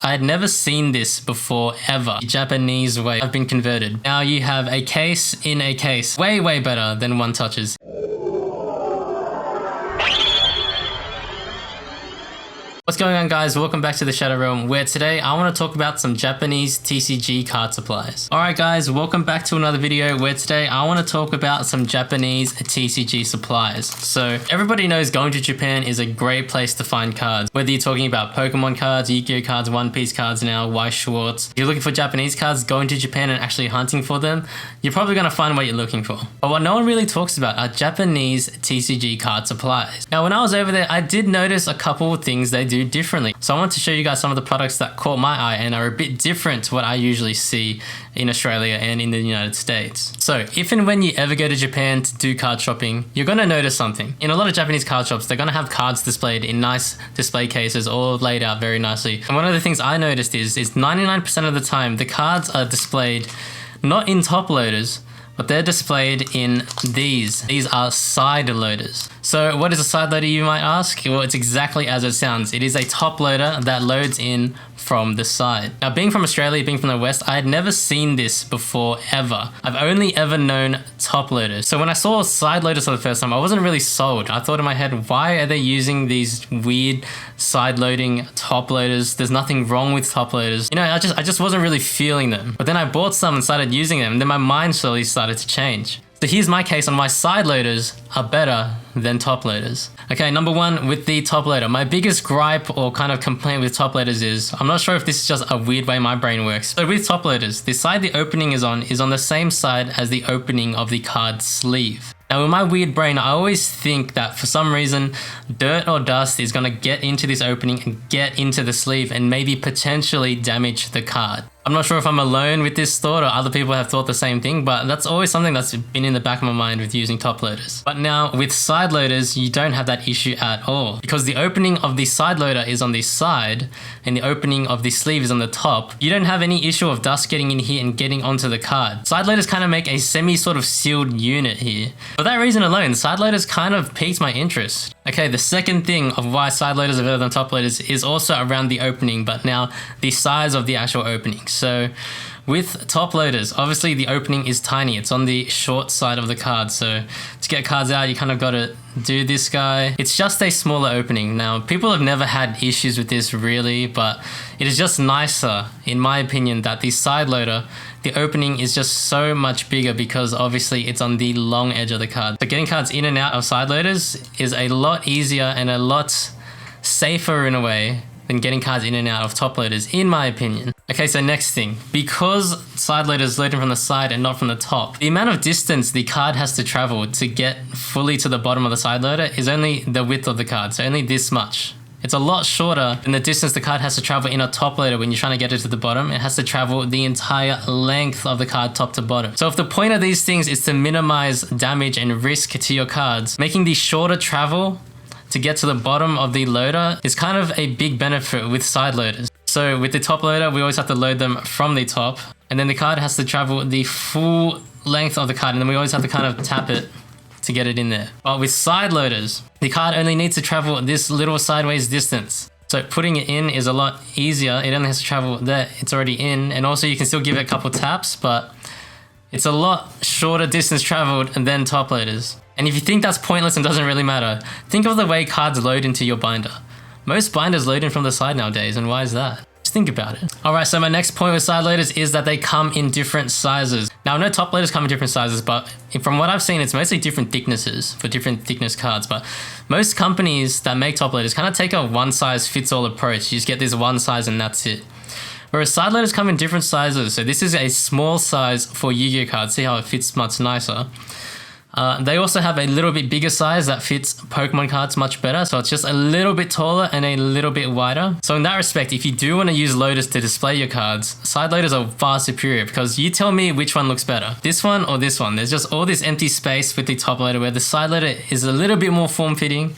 I had never seen this before ever. The Japanese way. I've been converted. Now you have a case in a case. Way better than One Touches. What's going on, guys? Welcome back to the Shadow Realm, where today I want to talk about some Japanese TCG card supplies. Alright guys, welcome back to another video where today I want to talk about some Japanese TCG supplies. So everybody knows going to Japan is a great place to find cards. Whether you're talking about Pokemon cards, Yu-Gi-Oh cards, One Piece cards now, Y Schwartz. If you're looking for Japanese cards, going to Japan and actually hunting for them, you're probably going to find what you're looking for. But what no one really talks about are Japanese TCG card supplies. Now when I was over there, I did notice a couple of things they do differently. So I want to show you guys some of the products that caught my eye and are a bit different to what I usually see in Australia and in the United States. So if and when you ever go to Japan to do card shopping, you're going to notice something. In a lot of Japanese card shops, they're going to have cards displayed in nice display cases, all laid out very nicely. And one of the things I noticed is 99% of the time, the cards are displayed not in top loaders, but they're displayed in these. These are side loaders. So what is a side loader, you might ask? Well, it's exactly as it sounds. It is a top loader that loads in from the side. Now, being from Australia, being from the West, I had never seen this before ever. I've only ever known top loaders. So when I saw side loaders for the first time, I wasn't really sold. I thought in my head, why are they using these weird side loading top loaders? There's nothing wrong with top loaders. You know, I just wasn't really feeling them. But then I bought some and started using them, and then my mind slowly started to change. So here's my case on why side loaders are better than top loaders. Okay, number one, with the top loader. My biggest gripe or kind of complaint with top loaders is, I'm not sure if this is just a weird way my brain works. So with top loaders, the side the opening is on the same side as the opening of the card sleeve. Now in my weird brain, I always think that for some reason, dirt or dust is gonna get into this opening and get into the sleeve and maybe potentially damage the card. I'm not sure if I'm alone with this thought or other people have thought the same thing, but that's always something that's been in the back of my mind with using top loaders. But now with side loaders, you don't have that issue at all, because the opening of the side loader is on the side and the opening of the sleeve is on the top. You don't have any issue of dust getting in here and getting onto the card. Side loaders kind of make a semi sort of sealed unit here. For that reason alone, side loaders kind of piqued my interest. Okay, the second thing of why side loaders are better than top loaders is also around the opening, but now the size of the actual opening. So with top loaders, obviously the opening is tiny. It's on the short side of the card. So to get cards out, you kind of got to do this guy. It's just a smaller opening. Now, people have never had issues with this really, but it is just nicer, in my opinion, that the side loader, the opening is just so much bigger because obviously it's on the long edge of the card. So getting cards in and out of side loaders is a lot easier and a lot safer in a way than getting cards in and out of top loaders, in my opinion. Okay, so next thing, because side loaders loading from the side and not from the top, the amount of distance the card has to travel to get fully to the bottom of the side loader is only the width of the card, so only this much. It's a lot shorter than the distance the card has to travel in a top loader when you're trying to get it to the bottom. It has to travel the entire length of the card top to bottom. So if the point of these things is to minimize damage and risk to your cards, making the shorter travel to get to the bottom of the loader is kind of a big benefit with side loaders. So with the top loader, we always have to load them from the top, and then the card has to travel the full length of the card, and then we always have to kind of tap it to get it in there. But with side loaders, the card only needs to travel this little sideways distance. So putting it in is a lot easier. It only has to travel there. It's already in. And also you can still give it a couple taps, but it's a lot shorter distance traveled than top loaders. And if you think that's pointless and doesn't really matter, think of the way cards load into your binder. Most binders load in from the side nowadays, and why is that? Just think about it. Alright, so my next point with side loaders is that they come in different sizes. Now I know top loaders come in different sizes, but from what I've seen, it's mostly different thicknesses for different thickness cards. But most companies that make top loaders kind of take a one size fits all approach. You just get this one size and that's it. Whereas side loaders come in different sizes. So this is a small size for Yu-Gi-Oh cards. See how it fits much nicer. They also have a little bit bigger size that fits Pokemon cards much better. So it's just a little bit taller and a little bit wider. So in that respect, if you do want to use loaders to display your cards, side loaders are far superior, because you tell me which one looks better, this one or this one. There's just all this empty space with the top loader, where the side loader is a little bit more form-fitting.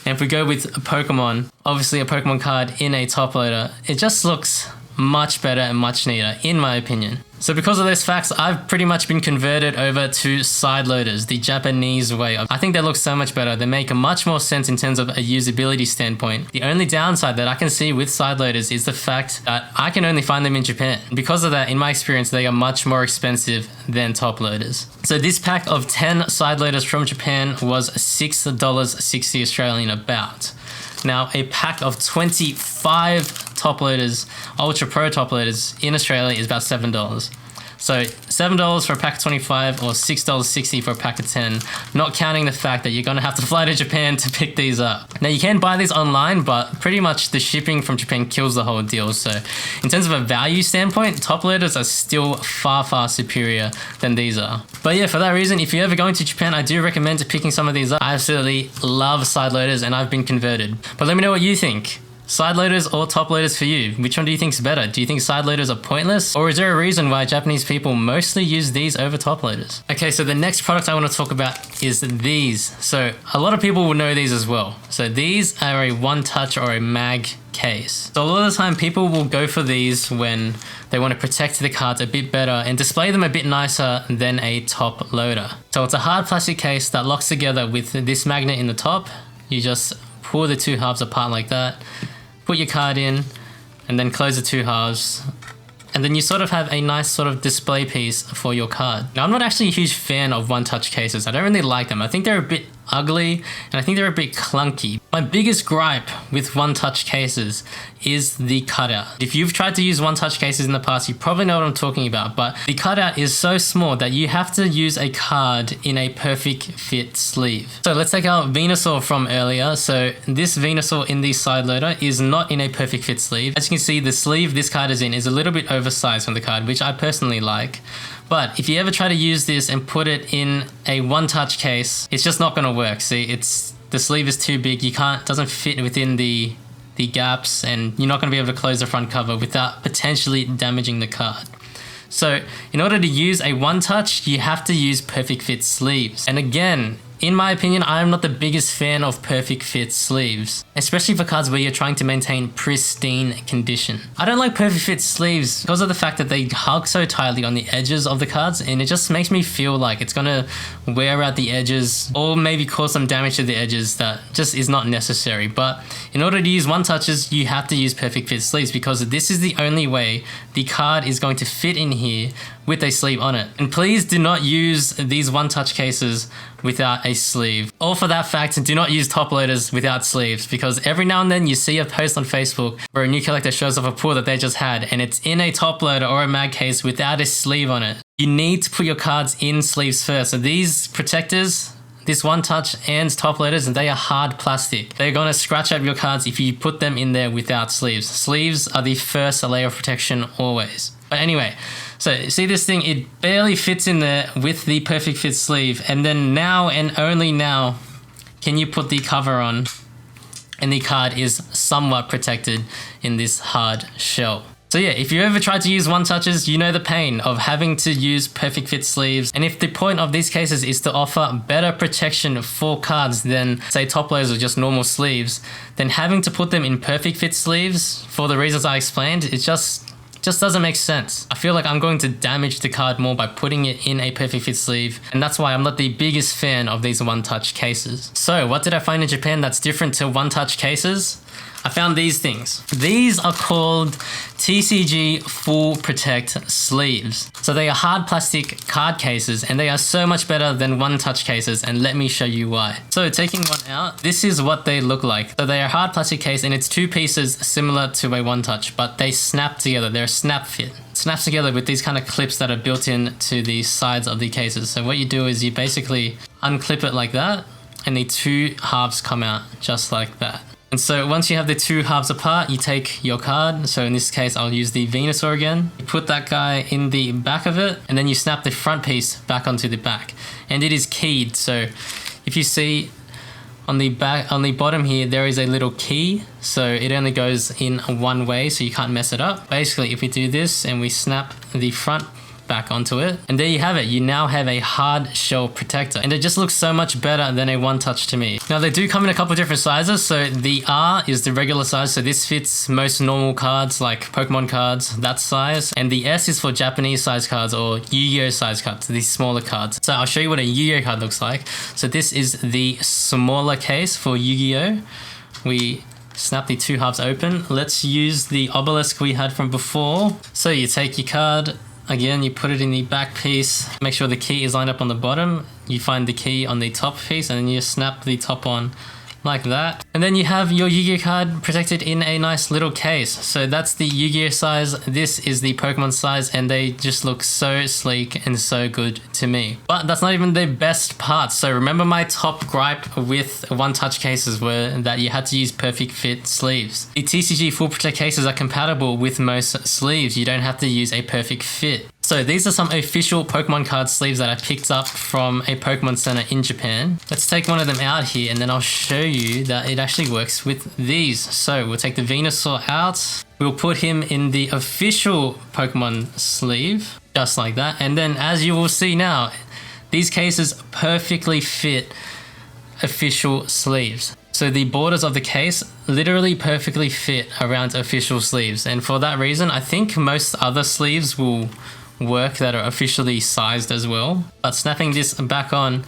And if we go with a Pokemon, obviously a Pokemon card in a top loader, it just looks much better and much neater, in my opinion. So because of those facts, I've pretty much been converted over to side loaders, the Japanese way. I think they look so much better. They make much more sense in terms of a usability standpoint. The only downside that I can see with side loaders is the fact that I can only find them in Japan. Because of that, in my experience, they are much more expensive than top loaders. So this pack of 10 side loaders from Japan was $6.60 Australian about. Now, a pack of 25 top loaders, Ultra Pro top loaders in Australia is about $7. So $7 for a pack of 25 or $6.60 for a pack of 10, not counting the fact that you're going to have to fly to Japan to pick these up. Now, you can buy these online, but pretty much the shipping from Japan kills the whole deal. So in terms of a value standpoint, top loaders are still far, far superior than these are. But yeah, for that reason, if you're ever going to Japan, I do recommend picking some of these up. I absolutely love side loaders and I've been converted. But let me know what you think. Side loaders or top loaders for you? Which one do you think is better? Do you think side loaders are pointless? Or is there a reason why Japanese people mostly use these over top loaders? Okay, so the next product I want to talk about is these. So a lot of people will know these as well. So these are a one touch or a mag case. So a lot of the time people will go for these when they want to protect the cards a bit better and display them a bit nicer than a top loader. So it's a hard plastic case that locks together with this magnet in the top. You just pull the two halves apart like that. Put your card in and then close the two halves, and then you sort of have a nice sort of display piece for your card. Now, I'm not actually a huge fan of one-touch cases. I don't really like them. I think they're a bit ugly and I think they're a bit clunky. My biggest gripe with one-touch cases is the cutout. If you've tried to use one-touch cases in the past, you probably know what I'm talking about, but the cutout is so small that you have to use a card in a perfect fit sleeve. So let's take our Venusaur from earlier. So this Venusaur in the side loader is not in a perfect fit sleeve. As you can see, the sleeve this card is in is a little bit oversized from the card, which I personally like. But if you ever try to use this and put it in a one-touch case, it's just not going to work. See, the sleeve is too big. You can't, doesn't fit within the gaps, and you're not going to be able to close the front cover without potentially damaging the card. So in order to use a one-touch, you have to use perfect fit sleeves. And again, in my opinion, I'm not the biggest fan of perfect fit sleeves, especially for cards where you're trying to maintain pristine condition. I don't like perfect fit sleeves because of the fact that they hug so tightly on the edges of the cards, and it just makes me feel like it's gonna wear out the edges or maybe cause some damage to the edges that just is not necessary. But in order to use one touches, you have to use perfect fit sleeves because this is the only way the card is going to fit in here with a sleeve on it. And please do not use these one-touch cases without a sleeve. Or for that fact, do not use top loaders without sleeves, because every now and then you see a post on Facebook where a new collector shows off a pull that they just had and it's in a top loader or a mag case without a sleeve on it. You need to put your cards in sleeves first. So these protectors, this one touch and top loaders, they are hard plastic. They're going to scratch up your cards if you put them in there without sleeves. Sleeves are the first layer of protection always. But anyway, so see this thing, it barely fits in there with the perfect fit sleeve, and then now and only now can you put the cover on and the card is somewhat protected in this hard shell. So yeah, if you ever tried to use one touches, you know the pain of having to use perfect fit sleeves. And if the point of these cases is to offer better protection for cards than say top loaders or just normal sleeves, then having to put them in perfect fit sleeves for the reasons I explained, it just doesn't make sense. I feel like I'm going to damage the card more by putting it in a perfect fit sleeve, and that's why I'm not the biggest fan of these one-touch cases. So what did I find in Japan that's different to one-touch cases? I found these things. These are called TCG Full Protect sleeves. So they are hard plastic card cases and they are so much better than one-touch cases, and let me show you why. So taking one out, this is what they look like. So they are hard plastic case and it's two pieces similar to a one-touch, but they snap together. They're a snap fit. Snaps together with these kind of clips that are built in to the sides of the cases. So what you do is you basically unclip it like that and the two halves come out just like that. And so once you have the two halves apart, you take your card. So in this case, I'll use the Venusaur again. You put that guy in the back of it, and then you snap the front piece back onto the back. And it is keyed. So if you see on the back, on the bottom here, there is a little key. So it only goes in one way, so you can't mess it up. Basically, if we do this and we snap the front back onto it. And there you have it. You now have a hard shell protector. And it just looks so much better than a one touch to me. Now they do come in a couple different sizes. So the R is the regular size. So this fits most normal cards like Pokemon cards, that size. And the S is for Japanese size cards or Yu-Gi-Oh size cards, these smaller cards. So I'll show you what a Yu-Gi-Oh card looks like. So this is the smaller case for Yu-Gi-Oh. We snap the two halves open. Let's use the obelisk we had from before. So you take your card, again, you put it in the back piece, make sure the key is lined up on the bottom. You find the key on the top piece and then you snap the top on like that. And then you have your Yu-Gi-Oh card protected in a nice little case. So that's the Yu-Gi-Oh size. This is the Pokemon size and they just look so sleek and so good to me. But that's not even the best part. So remember my top gripe with one touch cases were that you had to use perfect fit sleeves. The TCG Full Protect cases are compatible with most sleeves. You don't have to use a perfect fit. So these are some official Pokemon card sleeves that I picked up from a Pokemon Center in Japan. Let's take one of them out here and then I'll show you that it actually works with these. So we'll take the Venusaur out. We'll put him in the official Pokemon sleeve, just like that. And then as you will see now, these cases perfectly fit official sleeves. So the borders of the case literally perfectly fit around official sleeves. And for that reason, I think most other sleeves will work that are officially sized as well. But snapping this back on,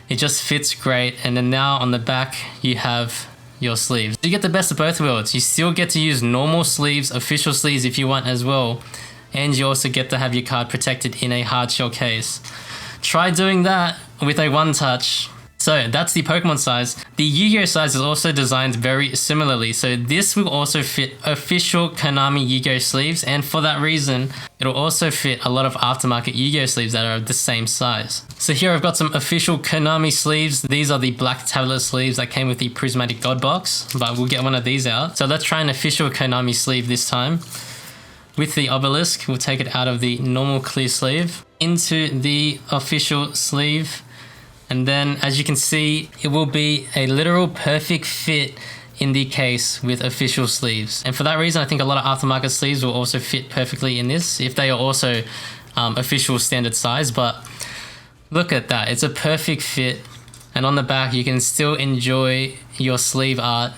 it just fits great. And then now on the back, you have your sleeves. You get the best of both worlds. You still get to use normal sleeves, official sleeves if you want as well. And you also get to have your card protected in a hard shell case. Try doing that with a one touch. So that's the Pokemon size. The Yu-Gi-Oh size is also designed very similarly. So this will also fit official Konami Yu-Gi-Oh sleeves. And for that reason, it'll also fit a lot of aftermarket Yu-Gi-Oh sleeves that are the same size. So here I've got some official Konami sleeves. These are the black tablet sleeves that came with the Prismatic God box, but we'll get one of these out. So let's try an official Konami sleeve this time. With the obelisk, we'll take it out of the normal clear sleeve into the official sleeve. And then as you can see, it will be a literal perfect fit in the case with official sleeves. And for that reason, I think a lot of aftermarket sleeves will also fit perfectly in this if they are also official standard size. But look at that, it's a perfect fit. And on the back, you can still enjoy your sleeve art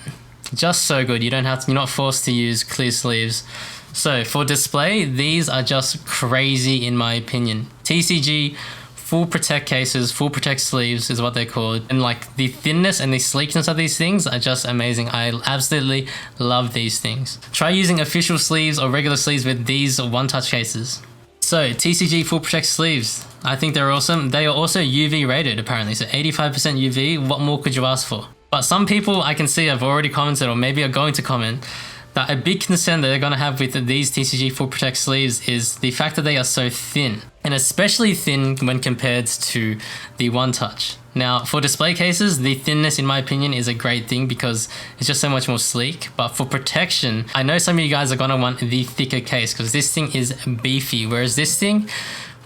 just so good. You don't have to, you're not forced to use clear sleeves. So for display, these are just crazy in my opinion. TCG Full Protect cases, Full Protect sleeves is what they're called. And like the thinness and the sleekness of these things are just amazing. I absolutely love these things. Try using official sleeves or regular sleeves with these one-touch cases. So TCG Full Protect sleeves, I think they're awesome. They are also UV rated apparently, so 85% UV. What more could you ask for? But some people I can see have already commented or maybe are going to comment that a big concern that they're going to have with these TCG Full Protect sleeves is the fact that they are so thin, and especially thin when compared to the one touch. Now for display cases, the thinness in my opinion is a great thing because it's just so much more sleek. But for protection, I know some of you guys are going to want the thicker case because this thing is beefy, whereas this thing,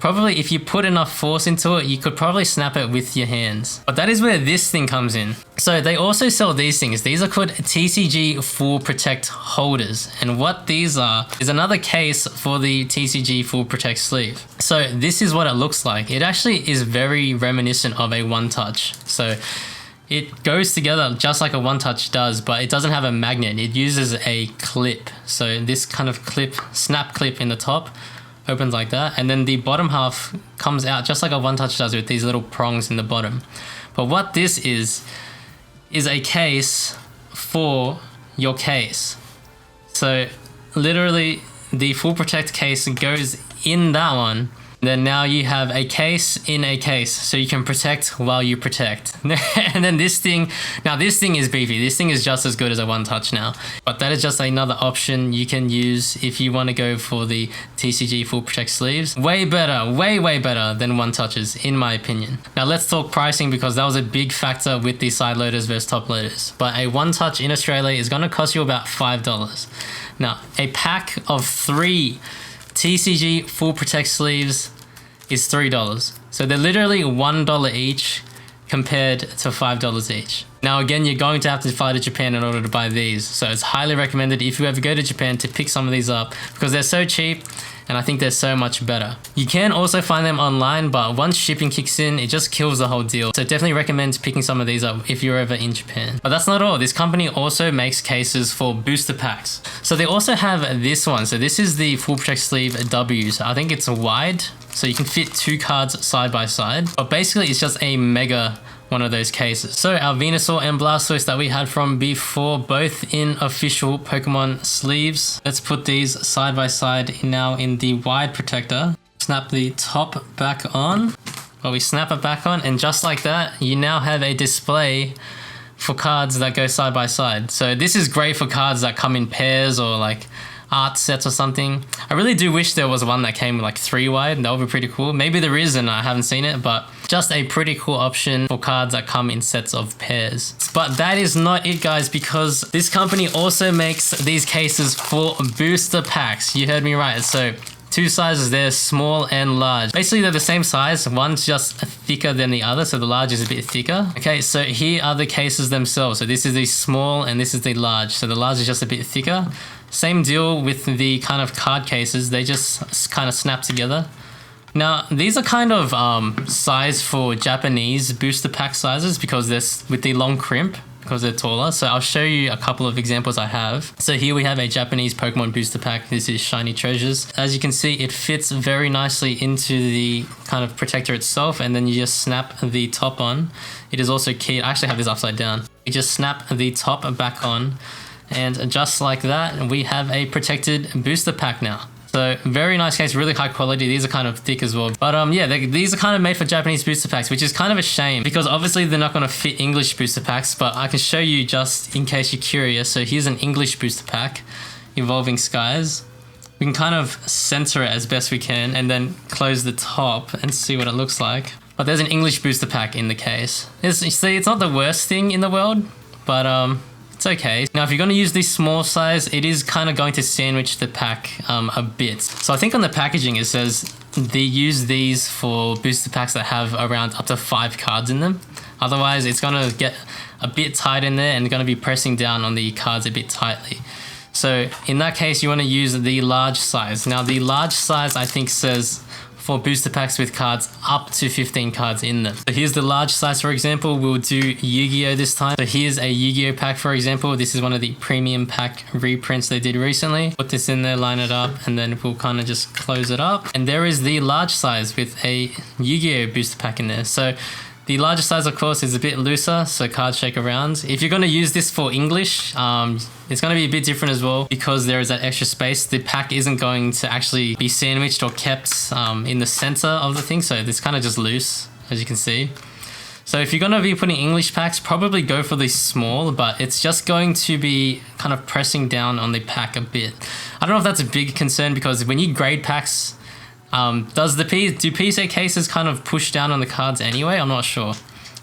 probably if you put enough force into it, you could probably snap it with your hands. But that is where this thing comes in. So they also sell these things. These are called TCG Full Protect holders. And what these are is another case for the TCG Full Protect sleeve. So this is what it looks like. It actually is very reminiscent of a one touch. So it goes together just like a one touch does, but it doesn't have a magnet. It uses a clip. So this kind of clip, snap clip in the top, opens like that, and then the bottom half comes out just like a one touch does with these little prongs in the bottom. But what this is a case for your case. So literally the Full Protect case goes in that one. Then now you have a case in a case, so you can protect while you protect. And then this thing, now this thing is beefy. This thing is just as good as a one touch now. But that is just another option you can use if you want to go for the TCG Full Protect sleeves. Way better, way better than one touches in my opinion. Now let's talk pricing because that was a big factor with the side loaders versus top loaders. But a one touch in Australia is going to cost you about $5. Now a pack of 3 TCG Full Protect sleeves is $3. So they're literally $1 each compared to $5 each. Now again, you're going to have to fly to Japan in order to buy these. So it's highly recommended if you ever go to Japan to pick some of these up because they're so cheap and I think they're so much better. You can also find them online, but once shipping kicks in, it just kills the whole deal. So definitely recommend picking some of these up if you're ever in Japan. But that's not all. This company also makes cases for booster packs. So they also have this one. So this is the full protect sleeve W. So I think it's wide, so you can fit 2 cards side by side. But basically it's just a mega one of those cases. So our Venusaur and Blastoise that we had from before, both in official Pokemon sleeves. Let's put these side by side now in the wide protector. Snap the top back on. Well, we snap it back on, and just like that, you now have a display for cards that go side by side. So this is great for cards that come in pairs or like art sets or something. I really do wish there was one that came like 3 wide. That would be pretty cool. Maybe there is and I haven't seen it, but just a pretty cool option for cards that come in sets of pairs. But that is not it, guys, because this company also makes these cases for booster packs. You heard me right. So 2 sizes there, small and large. Basically, they're the same size. One's just thicker than the other, so the large is a bit thicker. Okay, so here are the cases themselves. So this is the small and this is the large. So the large is just a bit thicker. Same deal with the kind of card cases. They just kind of snap together. Now, these are kind of sized for Japanese booster pack sizes because they're with the long crimp, because they're taller. So I'll show you a couple of examples I have. So here we have a Japanese Pokemon booster pack. This is Shiny Treasures. As you can see, it fits very nicely into the kind of protector itself, and then you just snap the top on. It is also keyed. I actually have this upside down. You just snap the top back on, and just like that, we have a protected booster pack now. So very nice case, really high quality. These are kind of thick as well. But yeah, these are kind of made for Japanese booster packs, which is kind of a shame because obviously they're not going to fit English booster packs, but I can show you just in case you're curious. So here's an English booster pack, Evolving Skies. We can kind of center it as best we can and then close the top and see what it looks like. But there's an English booster pack in the case. You see, it's not the worst thing in the world, but it's okay. Now, if you're going to use this small size, it is kind of going to sandwich the pack a bit. So I think on the packaging, it says they use these for booster packs that have around up to 5 cards in them. Otherwise, it's going to get a bit tight in there and going to be pressing down on the cards a bit tightly. So in that case, you want to use the large size. Now, the large size, I think, says for booster packs with cards up to 15 cards in them. So here's the large size, for example. We'll do Yu-Gi-Oh this time. So here's a Yu-Gi-Oh pack, for example. This is one of the premium pack reprints they did recently. Put this in there, line it up, and then we'll kind of just close it up. And there is the large size with a Yu-Gi-Oh booster pack in there. So the larger size, of course, is a bit looser, so cards shake around. If you're going to use this for English, it's going to be a bit different as well because there is that extra space. The pack isn't going to actually be sandwiched or kept in the center of the thing, so it's kind of just loose, as you can see. So if you're going to be putting English packs, probably go for the small, but it's just going to be kind of pressing down on the pack a bit. I don't know if that's a big concern because when you grade packs, do PSA cases kind of push down on the cards anyway? I'm not sure.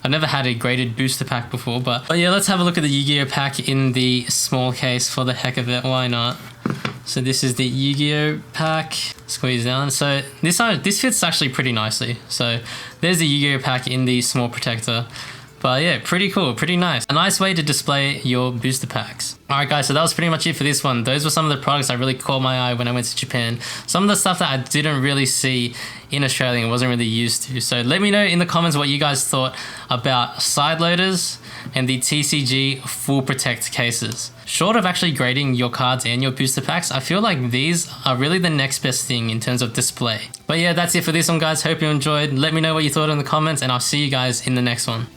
I've never had a graded booster pack before, but yeah, let's have a look at the Yu-Gi-Oh pack in the small case for the heck of it. Why not? So this is the Yu-Gi-Oh pack. Squeeze down. So this fits actually pretty nicely. So there's the Yu-Gi-Oh pack in the small protector. But yeah, pretty cool, pretty nice. A nice way to display your booster packs. Alright guys, so that was pretty much it for this one. Those were some of the products that really caught my eye when I went to Japan. Some of the stuff that I didn't really see in Australia and wasn't really used to. So let me know in the comments what you guys thought about side loaders and the TCG full protect cases. Short of actually grading your cards and your booster packs, I feel like these are really the next best thing in terms of display. But yeah, that's it for this one guys. Hope you enjoyed. Let me know what you thought in the comments and I'll see you guys in the next one.